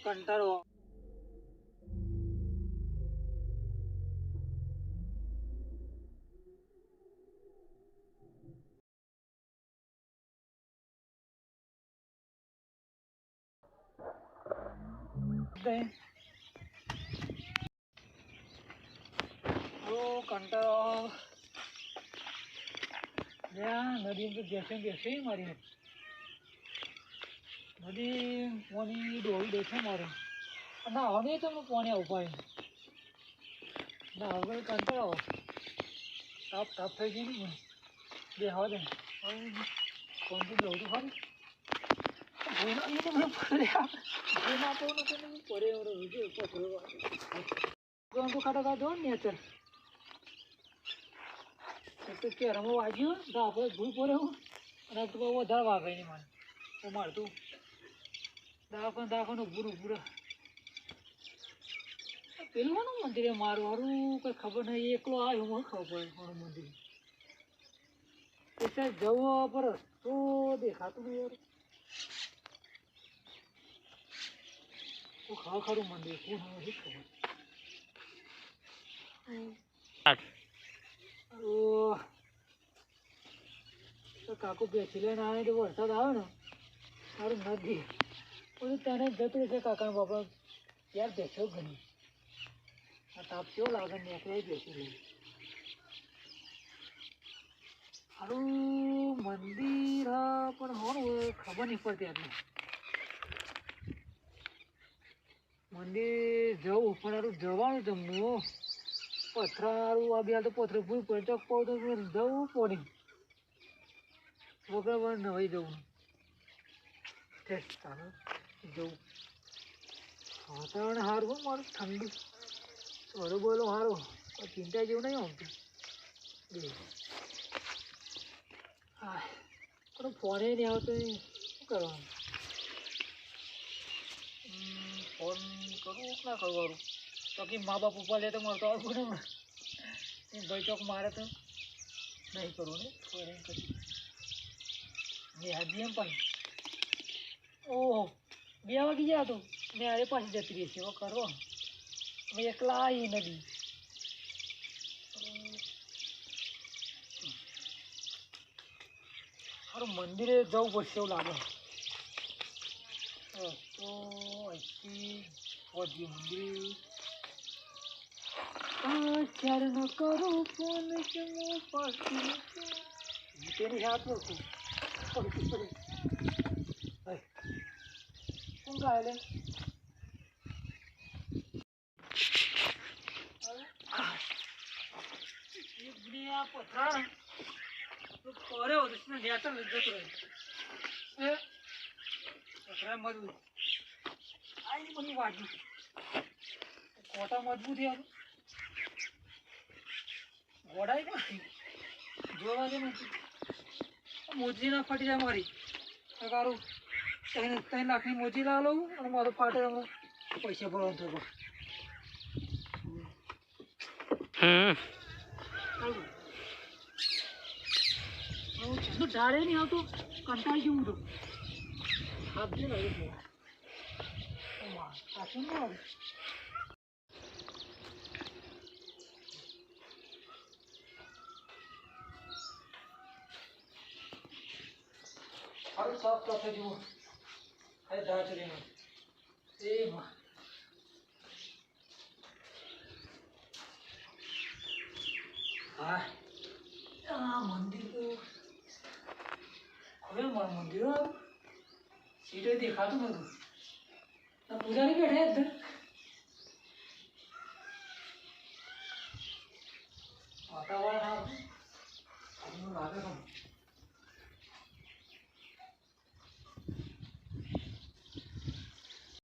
કંટાળો કંટાળો નદી તો બેસે મારી નદી પાણી ડોળી દેશે મારે ના હવે તો હું પાણી ઉપાય ના હવે કંટાળો તાપ થઈ ગઈ ને બે હવે દે કોણ જવું તો ખરું તો ખાતા જો નેચર તો કેરમો વાગ્યું તો આપણે ભૂલ પડ્યો અને તો વધારે વાગે નહીં મારે તો મારતું દાખવાનું પૂરું પેલું કોનું મંદિર મારું હારું કંઈ ખબર નહીં એકલો આવ્યો મને ખબર પડે કોનું મંદિર એટલે જવો પર તો દેખાતું નહીં યાર તો ખરું મંદિર કોણ હવે ખબર તો કાકુ બેસી લઈને આવે તો વરસાદ આવે ને સારું નથી પછી તને જતું રહેશે કાકા બાપા યાર બેસો ઘણી આ તાપ કેવો લાગે ને એટલે બેસી લઈ સારું મંદિર પણ હોનું ખબર નહીં પડતી એટલે મંદિર જવું પણ સારું જવાનું જમવું પથરારું આ બે તો પથરું ભૂલ પડે તો જવું પડે વગર પણ નવાઈ જવું ચાલો જવું વાતાવરણ સારું મારું ઠંડુ બોલો સારું કોઈ ચિંતા જેવું નહીં આવતું હા પણ ફોને નહીં આવતો શું કરવાનું ફોન કરું ના કરવાનું તો કે મા બાપ ઉપર લે તો મળતો આવતું ને ભાઈ ચોક મારે તો નહીં કરવું ને ફોન કરી હાજી એમ પણ ઓહો 2 વાગી ગયા તો મેં અરે પાછી જતી રહી છે કરવો મેં એકલા આવી નદી સારું મંદિરે જવું પડશે એવું લાગે તો અહીંથી પહોંચ્યું મંદિર ચાર ન કરું ફોન કે હું પાછી તેની હાથ છું શું કાલે પથરા કર્યો નેચર જતો રહે પથરા મજબૂત આવી બધું વાગ્યું કોટા મજબૂત યાર ઘોડાય પણ જોવા દે નથી મોજી ના ફાટી જાય મારી સારું 3 લાખની મોજી લા લઉં અને મારું ફાટે પૈસા ભરવાનું થયું ઝાડે નહીં આવતું કંટાળી ગયું તો હાથ જે લાગે સાચું ના આવે સારું સાફ કાપે જુઓ હવે ધાચ રહીને એમાં હા આ મંદિર તો હવે મારું મંદિર સીટે દેખાતું નતું પૂજારી બેઠા જ વાતાવરણ સારું લાગે